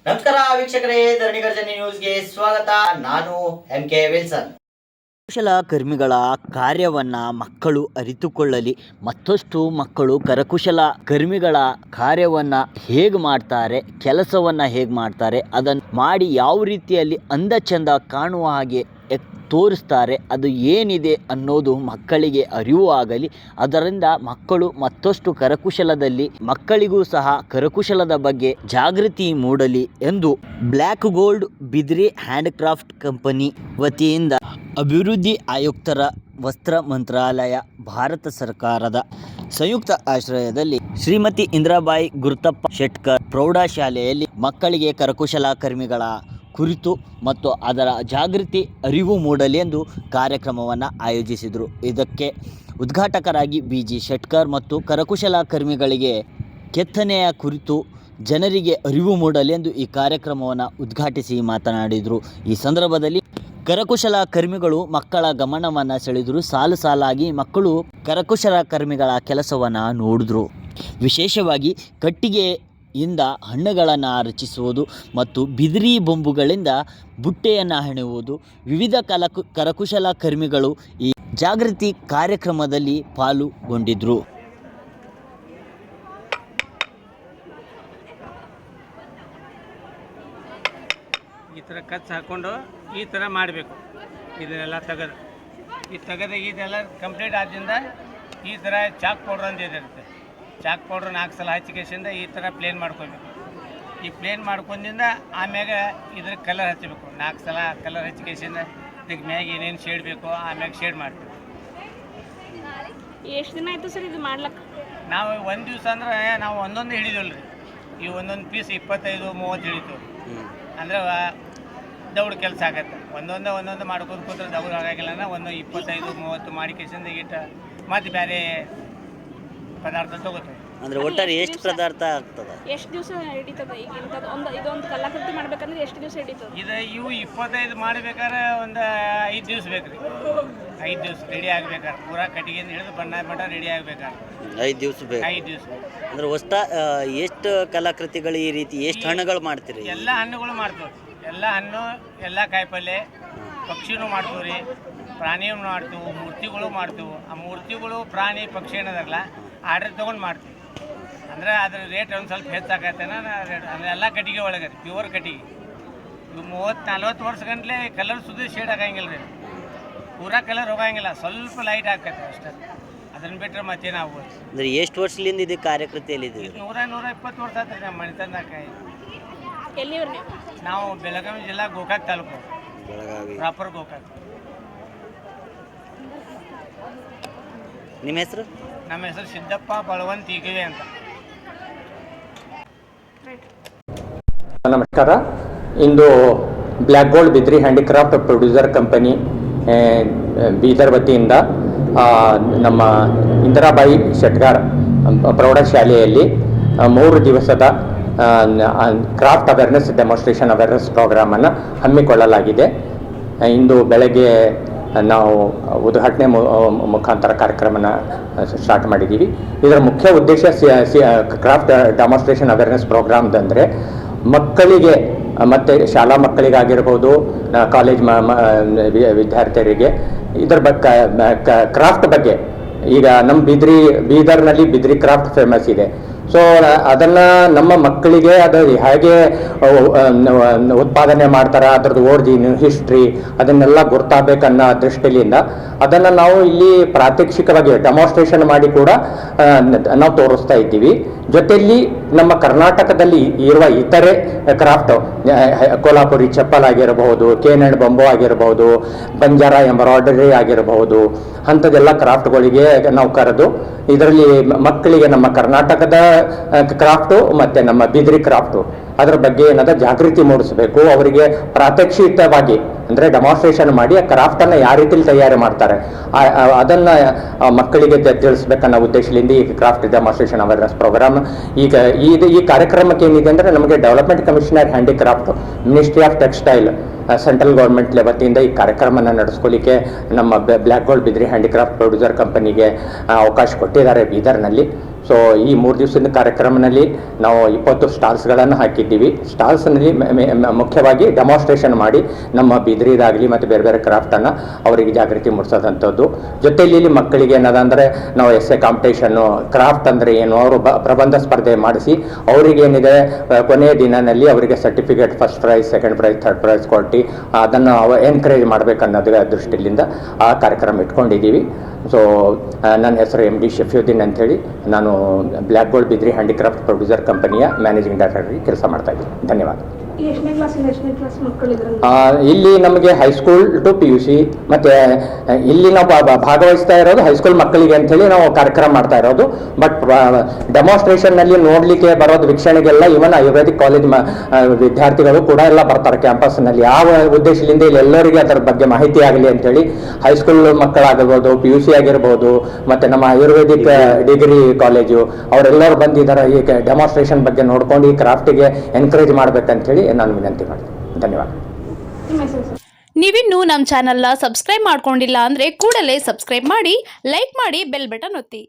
ನಮಸ್ಕಾರ ವೀಕ್ಷಕರೇ, ಧರಣಿ ಗರ್ಜನೆ ನ್ಯೂಸ್ಗೆ ಸ್ವಾಗತ. ನಾನು MK ವಿಲ್ಸನ್. ಕರಕುಶಲಕರ್ಮಿಗಳ ಕಾರ್ಯವನ್ನು ಮಕ್ಕಳು ಅರಿತುಕೊಳ್ಳಲಿ. ಮತ್ತಷ್ಟು ಮಕ್ಕಳು ಕರಕುಶಲಕರ್ಮಿಗಳ ಕಾರ್ಯವನ್ನು ಹೇಗೆ ಮಾಡ್ತಾರೆ, ಕೆಲಸವನ್ನು ಹೇಗೆ ಮಾಡ್ತಾರೆ, ಅದನ್ನು ಮಾಡಿ ಯಾವ ರೀತಿಯಲ್ಲಿ ಅಂದ ಚಂದ ಕಾಣುವ ಹಾಗೆ ತೋರಿಸ್ತಾರೆ, ಅದು ಏನಿದೆ ಅನ್ನೋದು ಮಕ್ಕಳಿಗೆ ಅರಿವು ಆಗಲಿ. ಅದರಿಂದ ಮಕ್ಕಳು ಮತ್ತಷ್ಟು ಕರಕುಶಲದಲ್ಲಿ ಮಕ್ಕಳಿಗೂ ಸಹ ಕರಕುಶಲದ ಬಗ್ಗೆ ಜಾಗೃತಿ ಮೂಡಲಿ ಎಂದು ಬ್ಲ್ಯಾಕ್ ಗೋಲ್ಡ್ ಬಿದ್ರಿ ಹ್ಯಾಂಡ್ಕ್ರಾಫ್ಟ್ ಕಂಪನಿ ವತಿಯಿಂದ ಅಭಿವೃದ್ಧಿ ಆಯುಕ್ತರ ವಸ್ತ್ರ ಮಂತ್ರಾಲಯ, ಭಾರತ ಸರ್ಕಾರದ ಸಂಯುಕ್ತ ಆಶ್ರಯದಲ್ಲಿ ಶ್ರೀಮತಿ ಇಂದಿರಾಬಾಯಿ ಗುರುತಪ್ಪ ಶೆಟ್ಕರ್ ಪ್ರೌಢಶಾಲೆಯಲ್ಲಿ ಮಕ್ಕಳಿಗೆ ಕರಕುಶಲಕರ್ಮಿಗಳ ಕುರಿತು ಮತ್ತು ಅದರ ಜಾಗೃತಿ ಅರಿವು ಮೂಡಲಿ ಎಂದು ಕಾರ್ಯಕ್ರಮವನ್ನು ಆಯೋಜಿಸಿದರು. ಇದಕ್ಕೆ ಉದ್ಘಾಟಕರಾಗಿ BG ಶೆಟ್ಕರ್ ಮತ್ತು ಕರಕುಶಲಕರ್ಮಿಗಳಿಗೆ ಕೆತ್ತನೆಯ ಕುರಿತು ಜನರಿಗೆ ಅರಿವು ಮೂಡಲಿ ಎಂದು ಈ ಕಾರ್ಯಕ್ರಮವನ್ನು ಉದ್ಘಾಟಿಸಿ ಮಾತನಾಡಿದರು. ಈ ಸಂದರ್ಭದಲ್ಲಿ ಕರಕುಶಲಕರ್ಮಿಗಳು ಮಕ್ಕಳ ಗಮನವನ್ನು ಸೆಳೆದರು. ಸಾಲು ಸಾಲಾಗಿ ಮಕ್ಕಳು ಕರಕುಶಲಕರ್ಮಿಗಳ ಕೆಲಸವನ್ನು ನೋಡಿದ್ರು. ವಿಶೇಷವಾಗಿ ಕಟ್ಟಿಗೆಯಿಂದ ಹಣ್ಣುಗಳನ್ನು ರಚಿಸುವುದು ಮತ್ತು ಬಿದಿರಿ ಬೊಂಬುಗಳಿಂದ ಬುಟ್ಟೆಯನ್ನು ಹೆಣೆಯುವುದು. ವಿವಿಧ ಕರಕುಶಲಕರ್ಮಿಗಳು ಈ ಜಾಗೃತಿ ಕಾರ್ಯಕ್ರಮದಲ್ಲಿ ಪಾಲ್ಗೊಂಡಿದ್ದರು. ಈ ಥರ ಕಚ್ಚು ಹಾಕ್ಕೊಂಡು ಈ ಥರ ಮಾಡಬೇಕು. ಇದನ್ನೆಲ್ಲ ತೆಗೆದು ಇದೆಲ್ಲ ಕಂಪ್ಲೀಟ್ ಆದ್ದರಿಂದ ಈ ಥರ ಚಾಕ್ ಪೌಡ್ರ್ ಅಂತ ಇರುತ್ತೆ. ಚಾಕ್ ಪೌಡ್ರ್ 4 ಸಲ ಹಚ್ಚಿಕೆಸಿಂದ ಈ ಥರ ಪ್ಲೇನ್ ಮಾಡ್ಕೋಬೇಕು. ಈ ಪ್ಲೇನ್ ಮಾಡ್ಕೊಂಡಿಂದ ಆಮ್ಯಾಗ ಇದ್ರ ಕಲರ್ ಹಚ್ಚಬೇಕು. 4 ಸಲ ಕಲರ್ ಹಚ್ಚಿಕೆಸಿಂದ ಇದಕ್ಕೆ ಮ್ಯಾಗ ಏನೇನು ಶೇಡ್ ಬೇಕು ಆಮ್ಯಾಗ ಶೇಡ್ ಮಾಡ್ಬೇಕು. ಎಷ್ಟು ದಿನ ಆಯಿತು ಸರ್ ಇದು ಮಾಡ್ಲಿಕ್ಕೆ? ನಾವು ಒಂದು ದಿವಸ ಅಂದ್ರೆ ನಾವು ಒಂದೊಂದು ಹಿಡಿದಲ್ರಿ. ಈ ಒಂದೊಂದು ಪೀಸ್ 25-30 ಹಿಡಿತು ಅಂದರೆ ದೌಡ್ ಕೆಲಸ ಆಗತ್ತೆ. ಒಂದೊಂದು ಮಾಡ್ಕೊಂಡು ಕೂತ್ರೆ ದೌಡ್ ಆಗಾಗಿಲ್ಲ. ಒಂದು 25-30 ಮಾಡಿಕೆಸಿಂದ ಇಟ್ಟು ಮತ್ತು ಬೇರೆ ಪದಾರ್ಥ ತಗೋತೀವಿ. ಅಂದರೆ ಒಟ್ಟಾರೆ ಎಷ್ಟು ಪದಾರ್ಥ ಆಗ್ತದೆ? ಎಷ್ಟು ದಿವಸ ಹಿಡಿತದೆ? ಈಗ ಇದೊಂದು ಕಲಾಕೃತಿ ಮಾಡ್ಬೇಕಂದ್ರೆ ಎಷ್ಟು ದಿವಸ ಹಿಡಿತದೆ? ಇವು 25 ಮಾಡ್ಬೇಕಾದ್ರೆ ಒಂದು 5 ದಿವಸ ಬೇಕು ರೀ. 5 ದಿವಸ ರೆಡಿ ಆಗ್ಬೇಕಾದ್ರೆ ಪೂರಾ ಕಟ್ಟಿಗೆಯಿಂದ ಹಿಡಿದು ಬಣ್ಣ ರೆಡಿ ಆಗ್ಬೇಕಾದ್ರೆ 5 ದಿವಸ ಬೇಕು. 5 ದಿವಸ ಅಂದ್ರೆ ಎಷ್ಟು ಕಲಾಕೃತಿಗಳು ಈ ರೀತಿ ಎಷ್ಟು ಹಣ್ಣುಗಳು ಮಾಡ್ತೀರಿ? ಎಲ್ಲ ಹಣ್ಣುಗಳು ಮಾಡ್ತೀವಿ. ಎಲ್ಲ ಹಣ್ಣು, ಎಲ್ಲ ಕಾಯಿಪಲ್ಯ, ಪಕ್ಷಿನೂ ಮಾಡ್ತೀವಿ ರೀ, ಪ್ರಾಣಿಯೂ ಮಾಡ್ತೀವಿ, ಮೂರ್ತಿಗಳು ಮಾಡ್ತೀವಿ. ಆ ಮೂರ್ತಿಗಳು ಪ್ರಾಣಿ ಪಕ್ಷಿ ಏನದಲ್ಲ ಆರ್ಡರ್ ತೊಗೊಂಡು ಮಾಡ್ತೀವಿ. ಅಂದರೆ ಅದ್ರ ರೇಟ್ ಒಂದು ಸ್ವಲ್ಪ ಹೆಚ್ಚಾಗತ್ತೇನ ರೇಟ್. ಅಂದರೆ ಎಲ್ಲ ಕಟ್ಟಿಗೆ ಒಳಗೆ ರೀ, ಪ್ಯೂರ್ ಕಟ್ಟಿಗೆ. ಇವು 30-40 ವರ್ಷ ಗಂಟಲೆ ಕಲರ್ ಸುದ್ದಿ ಶೇಡ್ ಆಗಂಗಿಲ್ಲ ರೀ. ಪೂರಾ ಕಲರ್ ಹೋಗಂಗಿಲ್ಲ, ಸ್ವಲ್ಪ ಲೈಟ್ ಹಾಕತ್ತೆ ಅಷ್ಟೇ. ಅದನ್ನು ಬಿಟ್ಟರೆ ಮತ್ತೇನಾಗ್ಬೋದು. ಅಂದರೆ ಎಷ್ಟು ವರ್ಷದಿಂದ ಇದು ಕಾರ್ಯಕೃತಿಯಲ್ಲಿ ಇದೆ? 100-120 ವರ್ಷ ಆಯ್ತು ರೀ ನಮ್ಮ ಮನೆತನಕ. ಎಲ್ಲಿಯವ್ರು ನೀವು? ನಾವು ಬೆಳಗಾವಿ ಜಿಲ್ಲಾ ಗೋಕಾಕ್ ತಾಲೂಕು, ಬೆಳಗಾವಿ ಪ್ರಾಪರ್ ಗೋಕಾಕ್. ನಿಮ್ಮ ಹೆಸರು? ನಮ್ಮ ಹೆಸರು ಸಿದ್ದಪ್ಪ ಬಳವಂತ್ ಈಗವೆ ಅಂತ. ನಮಸ್ಕಾರ. ಇಂದು ಬ್ಲ್ಯಾಕ್ ಗೋಲ್ಡ್ ಬಿದ್ರಿ ಹ್ಯಾಂಡಿಕ್ರಾಫ್ಟ್ ಪ್ರೊಡ್ಯೂಸರ್ ಕಂಪನಿ ಬೀದರ್ ವತಿಯಿಂದ ನಮ್ಮ ಇಂದಿರಾಬಾಯಿ ಶೆಟ್ಕರ್ ಪ್ರೌಢಶಾಲೆಯಲ್ಲಿ 3 ದಿವಸದ ಕ್ರಾಫ್ಟ್ ಅವೇರ್ನೆಸ್ ಡೆಮಾನ್ಸ್ಟ್ರೇಷನ್ ಅವೇರ್ನೆಸ್ ಪ್ರೋಗ್ರಾಮನ್ನು ಹಮ್ಮಿಕೊಳ್ಳಲಾಗಿದೆ. ಇಂದು ಬೆಳಗ್ಗೆ ನಾವು ಉದ್ಘಾಟನೆ ಮುಖಾಂತರ ಕಾರ್ಯಕ್ರಮನ ಸ್ಟಾರ್ಟ್ ಮಾಡಿದ್ದೀವಿ. ಇದರ ಮುಖ್ಯ ಉದ್ದೇಶ ಕ್ರಾಫ್ಟ್ ಡೆಮಾನ್ಸ್ಟ್ರೇಷನ್ ಅವೇರ್ನೆಸ್ ಪ್ರೋಗ್ರಾಮ್ದಂದರೆ ಮಕ್ಕಳಿಗೆ ಮತ್ತು ಶಾಲಾ ಮಕ್ಕಳಿಗಾಗಿರ್ಬೋದು, ಕಾಲೇಜ್ ವಿದ್ಯಾರ್ಥಿಯರಿಗೆ ಇದರ ಬಗ್ಗೆ ಕ್ರಾಫ್ಟ್ ಬಗ್ಗೆ. ಈಗ ನಮ್ಮ ಬೀದರ್ನಲ್ಲಿ ಬಿದ್ರಿ ಕ್ರಾಫ್ಟ್ ಫೇಮಸ್ ಇದೆ. ಸೊ ಅದನ್ನು ನಮ್ಮ ಮಕ್ಕಳಿಗೆ ಅದು ಹೇಗೆ ಉತ್ಪಾದನೆ ಮಾಡ್ತಾರೆ, ಅದರದ್ದು ಓರ್ಜಿನ್ ಹಿಸ್ಟ್ರಿ ಅದನ್ನೆಲ್ಲ ಗುರ್ತಾಗಬೇಕನ್ನೋ ದೃಷ್ಟಿಯಿಂದ ಅದನ್ನು ನಾವು ಇಲ್ಲಿ ಪ್ರಾತ್ಯಕ್ಷಿಕವಾಗಿ ಡೆಮಾನ್ಸ್ಟ್ರೇಷನ್ ಮಾಡಿ ಕೂಡ ನಾವು ತೋರಿಸ್ತಾ ಇದ್ದೀವಿ. ಜೊತೆಯಲ್ಲಿ ನಮ್ಮ ಕರ್ನಾಟಕದಲ್ಲಿ ಇರುವ ಇತರೆ ಕ್ರಾಫ್ಟ್, ಕೋಲಾಪುರಿ ಚಪ್ಪಲ್ ಆಗಿರಬಹುದು, ಕೇನ್ ಆ್ಯಂಡ್ ಬಂಬೋ ಆಗಿರಬಹುದು, ಬಂಜಾರ ಎಂಬ್ರಾಯ್ಡರಿ ಆಗಿರಬಹುದು, ಅಂಥದ್ದೆಲ್ಲ ಕ್ರಾಫ್ಟ್ಗಳಿಗೆ ನಾವು ಕರೆದು ಇದರಲ್ಲಿ ಮಕ್ಕಳಿಗೆ ನಮ್ಮ ಕರ್ನಾಟಕದ ಕ್ರಾಫ್ಟು ಮತ್ತು ನಮ್ಮ ಬಿದ್ರಿ ಕ್ರಾಫ್ಟು ಅದರ ಬಗ್ಗೆ ಏನಾದ ಜಾಗೃತಿ ಮೂಡಿಸಬೇಕು. ಅವರಿಗೆ ಪ್ರಾತ್ಯಕ್ಷಿಕವಾಗಿ ಅಂದರೆ ಡೆಮಾನ್ಸ್ಟ್ರೇಷನ್ ಮಾಡಿ ಆ ಕ್ರಾಫ್ಟನ್ನು ಯಾವ ರೀತಿಯಲ್ಲಿ ತಯಾರಿ ಮಾಡ್ತಾರೆ ಅದನ್ನು ಮಕ್ಕಳಿಗೆ ತಿಳಿಸ್ಬೇಕನ್ನೋ ಉದ್ದೇಶದಿಂದ ಈ ಕ್ರಾಫ್ಟ್ ಡೆಮಾನ್ಸ್ಟ್ರೇಷನ್ ಅವೇರ್ನೆಸ್ ಪ್ರೋಗ್ರಾಮ್. ಈಗ ಈ ಕಾರ್ಯಕ್ರಮಕ್ಕೆ ಏನಿದೆ ಅಂದರೆ ನಮಗೆ development commissioner handicraft, ministry of textile, central government ವತಿಯಿಂದ ಈ ಕಾರ್ಯಕ್ರಮನ ನಡೆಸ್ಕೊಳ್ಳಿಕ್ಕೆ ನಮ್ಮ ಬ್ಲ್ಯಾಕ್ ಗೋಲ್ಡ್ ಬಿದ್ರಿ ಹ್ಯಾಂಡಿಕ್ರಾಫ್ಟ್ ಪ್ರೊಡ್ಯೂಸರ್ ಕಂಪನಿಗೆ ಅವಕಾಶ ಕೊಟ್ಟಿದ್ದಾರೆ ಬೀದರ್ನಲ್ಲಿ. ಸೊ ಈ 3 ದಿವಸದ ಕಾರ್ಯಕ್ರಮದಲ್ಲಿ ನಾವು 20 ಸ್ಟಾಲ್ಸ್ಗಳನ್ನು ಹಾಕಿದ್ದೀವಿ. ಸ್ಟಾಲ್ಸ್ನಲ್ಲಿ ಮುಖ್ಯವಾಗಿ ಡೆಮಾನ್ಸ್ಟ್ರೇಷನ್ ಮಾಡಿ ನಮ್ಮ ಬಿದಿರಿದಾಗಲಿ ಮತ್ತು ಬೇರೆ ಬೇರೆ ಕ್ರಾಫ್ಟನ್ನು ಅವರಿಗೆ ಜಾಗೃತಿ ಮೂಡಿಸೋದಂಥದ್ದು. ಜೊತೆಯಲ್ಲಿ ಇಲ್ಲಿ ಮಕ್ಕಳಿಗೆ ಏನದಂದರೆ ನಾವು ಎಸ್ಸೆ ಕಾಂಪಿಟೇಷನ್ನು, ಕ್ರಾಫ್ಟ್ ಅಂದರೆ ಏನು, ಅವರು ಪ್ರಬಂಧ ಸ್ಪರ್ಧೆ ಮಾಡಿಸಿ ಅವರಿಗೇನಿದೆ ಕೊನೆಯ ದಿನದಲ್ಲಿ ಅವರಿಗೆ certificate, first prize, second prize, third prize ಕೊಟ್ಟು ಅದನ್ನು ಎನ್ಕರೇಜ್ ಮಾಡಬೇಕನ್ನೋದು ದೃಷ್ಟಿಯಿಂದ ಆ ಕಾರ್ಯಕ್ರಮ ಇಟ್ಕೊಂಡಿದ್ದೀವಿ. ಸೊ ನನ್ನ ಹೆಸರು MD ಶಫಿಯುದ್ದೀನ್ ಅಂಥೇಳಿ, ನಾನು ಬ್ಲ್ಯಾಕ್ ಗೋಲ್ಡ್ ಬಿದ್ರಿ ಹ್ಯಾಂಡಿಕ್ರಾಫ್ಟ್ ಪ್ರೊಡ್ಯೂಸರ್ ಕಂಪನಿಯ ಮ್ಯಾನೇಜಿಂಗ್ ಡೈರೆಕ್ಟರ್ ಕೆಲಸ ಮಾಡ್ತಾ ಇದ್ದೀನಿ. ಧನ್ಯವಾದ. ಇಲ್ಲಿ ನಮಗೆ ಹೈಸ್ಕೂಲ್ ಟು PUC ಮತ್ತು ಇಲ್ಲಿ ನಾವು ಭಾಗವಹಿಸ್ತಾ ಇರೋದು ಹೈಸ್ಕೂಲ್ ಮಕ್ಕಳಿಗೆ ಅಂಥೇಳಿ ನಾವು ಕಾರ್ಯಕ್ರಮ ಮಾಡ್ತಾ ಇರೋದು. ಬಟ್ ಡೆಮಾನ್ಸ್ಟ್ರೇಷನ್ನಲ್ಲಿ ನೋಡಲಿಕ್ಕೆ ಬರೋದು ವೀಕ್ಷಣೆಗೆಲ್ಲ ಇವನ್ ಆಯುರ್ವೇದಿಕ್ ಕಾಲೇಜ್ ವಿದ್ಯಾರ್ಥಿಗಳು ಕೂಡ ಎಲ್ಲ ಬರ್ತಾರೆ ಕ್ಯಾಂಪಸ್ನಲ್ಲಿ. ಯಾವ ಉದ್ದೇಶದಿಂದ ಇಲ್ಲಿ ಎಲ್ಲರಿಗೆ ಅದರ ಬಗ್ಗೆ ಮಾಹಿತಿ ಆಗಲಿ ಅಂಥೇಳಿ ಹೈಸ್ಕೂಲ್ ಮಕ್ಕಳಾಗಿರ್ಬೋದು, PUC ಆಗಿರ್ಬೋದು, ಮತ್ತು ನಮ್ಮ ಆಯುರ್ವೇದಿಕ್ ಡಿಗ್ರಿ ಕಾಲೇಜು ಅವರೆಲ್ಲರೂ ಬಂದಿದ್ದಾರೆ. ಈ ಡೆಮಾನ್ಸ್ಟ್ರೇಷನ್ ಬಗ್ಗೆ ನೋಡ್ಕೊಂಡು ಈ ಕ್ರಾಫ್ಟಿಗೆ ಎನ್ಕರೇಜ್ ಮಾಡ್ಬೇಕಂತೇಳಿ ನಾನು ವಿನಂತಿ ಮಾಡ್ತೀನಿ. ಧನ್ಯವಾದ. ನೀವಿನ್ನೂ ನಮ್ಮ ಚಾನಲ್ನ ಸಬ್ಸ್ಕ್ರೈಬ್ ಮಾಡ್ಕೊಂಡಿಲ್ಲ ಅಂದರೆ ಕೂಡಲೇ ಸಬ್ಸ್ಕ್ರೈಬ್ ಮಾಡಿ, ಲೈಕ್ ಮಾಡಿ, ಬೆಲ್ ಬಟನ್ ಒತ್ತಿ.